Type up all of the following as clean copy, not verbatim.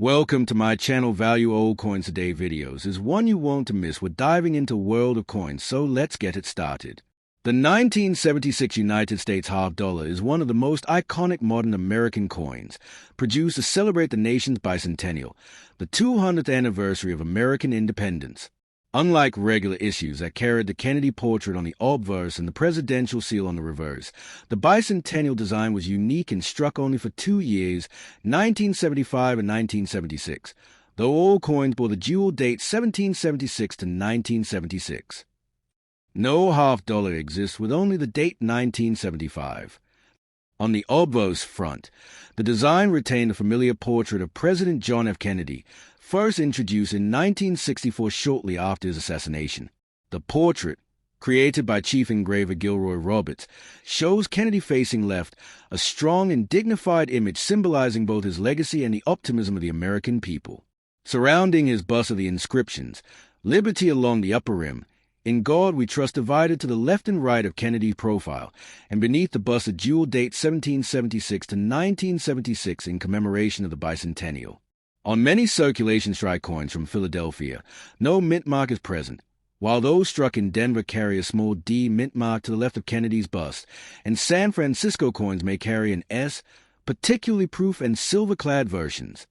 Welcome to my channel. Value Old Coins Today videos is one you won't miss. We're diving into world of coins, so let's get it started. The 1976 United States half dollar is one of the most iconic modern American coins, produced to celebrate the nation's bicentennial, the 200th anniversary of American independence. Unlike regular issues that carried the Kennedy portrait on the obverse and the presidential seal on the reverse, the bicentennial design was unique and struck only for 2 years, 1975 and 1976, though all coins bore the dual date 1776 to 1976. No half dollar exists with only the date 1975. On the obverse front, the design retained a familiar portrait of President John F. Kennedy, first introduced in 1964 shortly after his assassination. The portrait, created by Chief Engraver Gilroy Roberts, shows Kennedy facing left, a strong and dignified image symbolizing both his legacy and the optimism of the American people. Surrounding his bust are the inscriptions, "Liberty" along the upper rim, "In God We Trust" divided to the left and right of Kennedy's profile, and beneath the bust a dual date 1776 to 1976 in commemoration of the bicentennial. On many circulation strike coins from Philadelphia, no mint mark is present, while those struck in Denver carry a small D mint mark to the left of Kennedy's bust, and San Francisco coins may carry an S, particularly proof and silver-clad versions.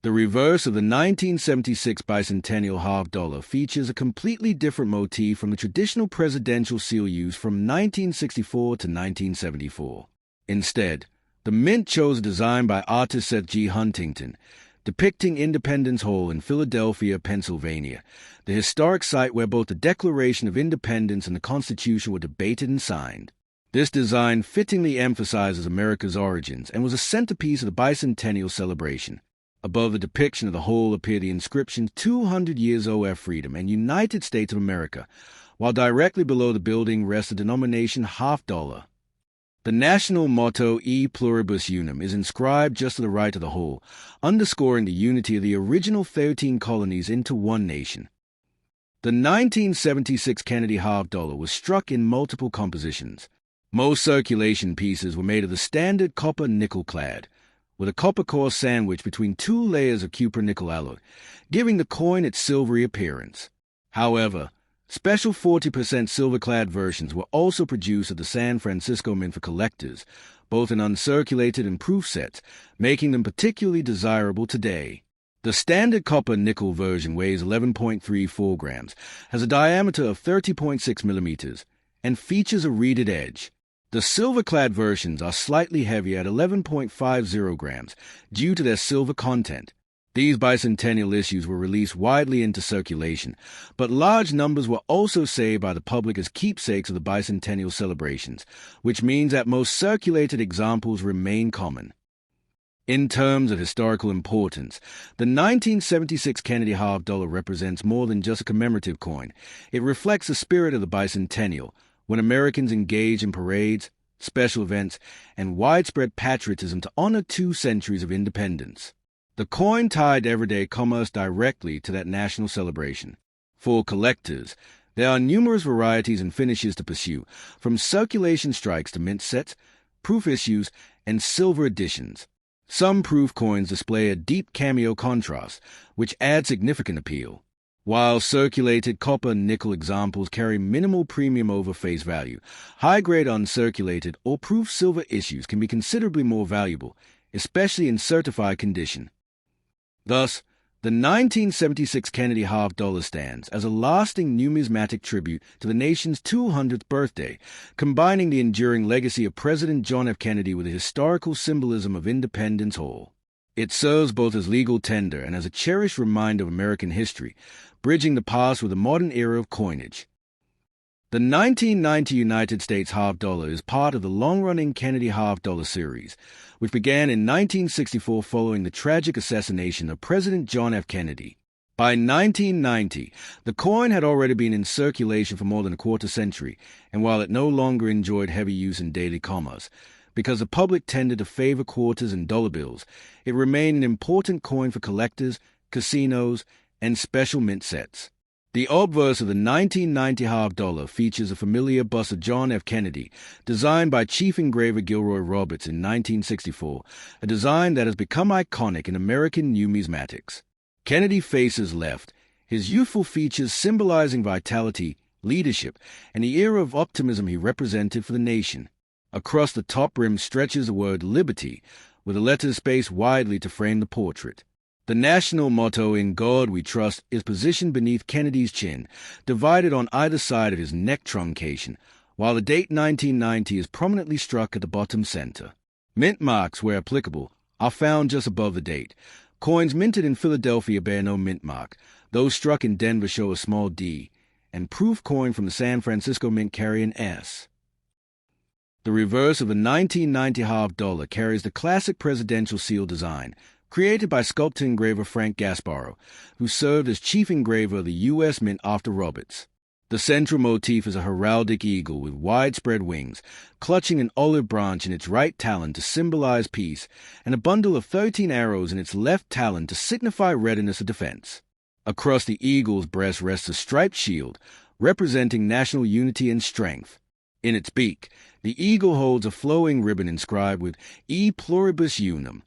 The reverse of the 1976 bicentennial half dollar features a completely different motif from the traditional presidential seal used from 1964 to 1974. Instead, the mint chose a design by artist Seth G. Huntington, depicting Independence Hall in Philadelphia, Pennsylvania, the historic site where both the Declaration of Independence and the Constitution were debated and signed. This design fittingly emphasizes America's origins and was a centerpiece of the bicentennial celebration. Above the depiction of the whole appear the inscriptions 200 years OF Freedom and United States of America, while directly below the building rests the denomination half dollar. The national motto E Pluribus Unum is inscribed just to the right of the whole, underscoring the unity of the original 13 colonies into one nation. The 1976 Kennedy half dollar was struck in multiple compositions. Most circulation pieces were made of the standard copper nickel clad, with a copper core sandwiched between 2 layers of cupronickel alloy, giving the coin its silvery appearance. However, special 40% silver-clad versions were also produced at the San Francisco Mint for collectors, both in uncirculated and proof sets, making them particularly desirable today. The standard copper-nickel version weighs 11.34 grams, has a diameter of 30.6 millimeters, and features a reeded edge. The silver-clad versions are slightly heavier at 11.50 grams due to their silver content. These bicentennial issues were released widely into circulation, but large numbers were also saved by the public as keepsakes of the bicentennial celebrations, which means that most circulated examples remain common. In terms of historical importance, the 1976 Kennedy half dollar represents more than just a commemorative coin. It reflects the spirit of the bicentennial, when Americans engage in parades, special events, and widespread patriotism to honor 2 centuries of independence. The coin tied everyday commerce directly to that national celebration. For collectors, there are numerous varieties and finishes to pursue, from circulation strikes to mint sets, proof issues, and silver editions. Some proof coins display a deep cameo contrast, which adds significant appeal, while circulated copper-nickel examples carry minimal premium over face value. High-grade uncirculated or proof silver issues can be considerably more valuable, especially in certified condition. Thus, the 1976 Kennedy half dollar stands as a lasting numismatic tribute to the nation's 200th birthday, combining the enduring legacy of President John F. Kennedy with the historical symbolism of Independence Hall. It serves both as legal tender and as a cherished reminder of American history, bridging the past with a modern era of coinage. The 1990 United States half dollar is part of the long-running Kennedy half dollar series, which began in 1964 following the tragic assassination of President John F. Kennedy. By 1990, the coin had already been in circulation for more than a quarter century, and while it no longer enjoyed heavy use in daily commerce, because the public tended to favor quarters and dollar bills, it remained an important coin for collectors, casinos, and special mint sets. The obverse of the 1990 half dollar features a familiar bust of John F. Kennedy, designed by Chief Engraver Gilroy Roberts in 1964, a design that has become iconic in American numismatics. Kennedy faces left, his youthful features symbolizing vitality, leadership, and the era of optimism he represented for the nation. Across the top rim stretches the word Liberty, with the letters spaced widely to frame the portrait. The national motto, "In God We Trust," is positioned beneath Kennedy's chin, divided on either side of his neck truncation, while the date 1990 is prominently struck at the bottom center. Mint marks, where applicable, are found just above the date. Coins minted in Philadelphia bear no mint mark. Those struck in Denver show a small D, and proof coin from the San Francisco Mint carry an S. The reverse of the 1990 half dollar carries the classic presidential seal design, created by sculptor engraver Frank Gasparro, who served as chief engraver of the U.S. Mint after Roberts. The central motif is a heraldic eagle with widespread wings, clutching an olive branch in its right talon to symbolize peace, and a bundle of 13 arrows in its left talon to signify readiness of defense. Across the eagle's breast rests a striped shield, representing national unity and strength. In its beak, the eagle holds a flowing ribbon inscribed with E Pluribus Unum,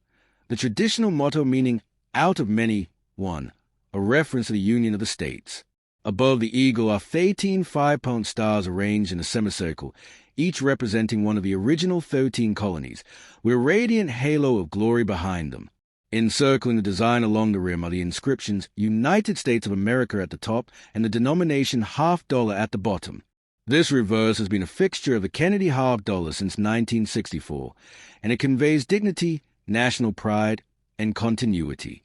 the traditional motto meaning out of many, one, a reference to the union of the states. Above the eagle are 13 five-point stars arranged in a semicircle, each representing one of the original 13 colonies, with a radiant halo of glory behind them. Encircling the design along the rim are the inscriptions United States of America at the top and the denomination half dollar at the bottom. This reverse has been a fixture of the Kennedy half dollar since 1964, and it conveys dignity, national pride, and continuity.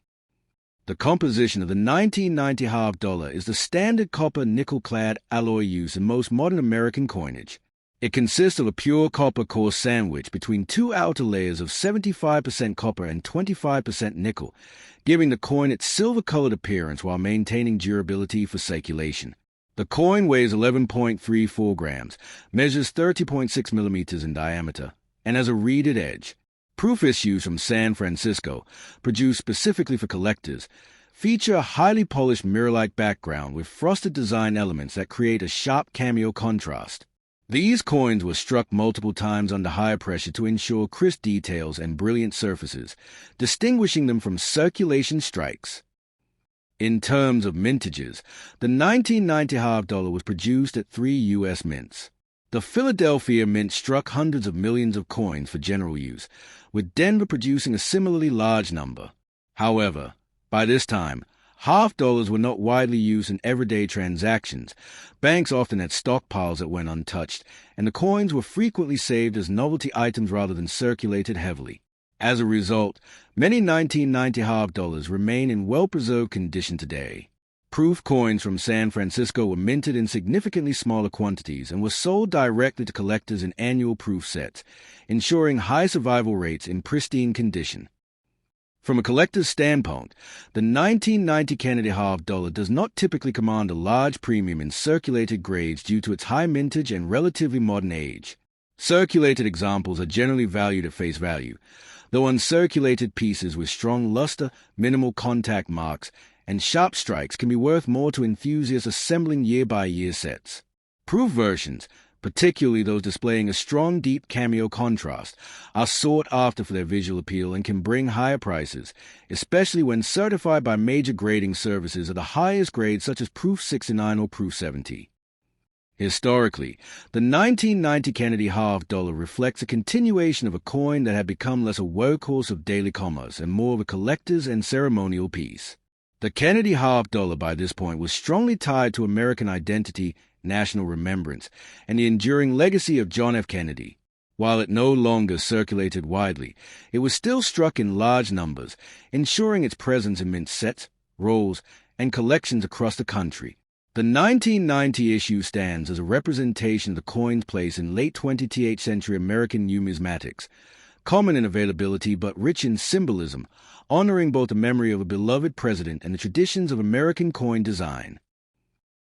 The composition of the 1990 half dollar is the standard copper nickel-clad alloy used in most modern American coinage. It consists of a pure copper core sandwich between two outer layers of 75% copper and 25% nickel, giving the coin its silver-colored appearance while maintaining durability for circulation. The coin weighs 11.34 grams, measures 30.6 millimeters in diameter, and has a reeded edge. Proof issues from San Francisco, produced specifically for collectors, feature a highly polished mirror-like background with frosted design elements that create a sharp cameo contrast. These coins were struck multiple times under high pressure to ensure crisp details and brilliant surfaces, distinguishing them from circulation strikes. In terms of mintages, the 1990 half dollar was produced at 3 U.S. mints. The Philadelphia Mint struck hundreds of millions of coins for general use, with Denver producing a similarly large number. However, by this time, half dollars were not widely used in everyday transactions. Banks often had stockpiles that went untouched, and the coins were frequently saved as novelty items rather than circulated heavily. As a result, many 1990 half dollars remain in well-preserved condition today. Proof coins from San Francisco were minted in significantly smaller quantities and were sold directly to collectors in annual proof sets, ensuring high survival rates in pristine condition. From a collector's standpoint, the 1990 Kennedy half dollar does not typically command a large premium in circulated grades due to its high mintage and relatively modern age. Circulated examples are generally valued at face value, though uncirculated pieces with strong luster, minimal contact marks, and sharp strikes can be worth more to enthusiasts assembling year-by-year sets. Proof versions, particularly those displaying a strong, deep cameo contrast, are sought after for their visual appeal and can bring higher prices, especially when certified by major grading services of the highest grades such as Proof 69 or Proof 70. Historically, the 1990 Kennedy half dollar reflects a continuation of a coin that had become less a workhorse of daily commerce and more of a collector's and ceremonial piece. The Kennedy half dollar by this point was strongly tied to American identity, national remembrance, and the enduring legacy of John F. Kennedy. While it no longer circulated widely, it was still struck in large numbers, ensuring its presence in mint sets, rolls, and collections across the country. The 1990 issue stands as a representation of the coin's place in late 20th century American numismatics, common in availability but rich in symbolism, honoring both the memory of a beloved president and the traditions of American coin design.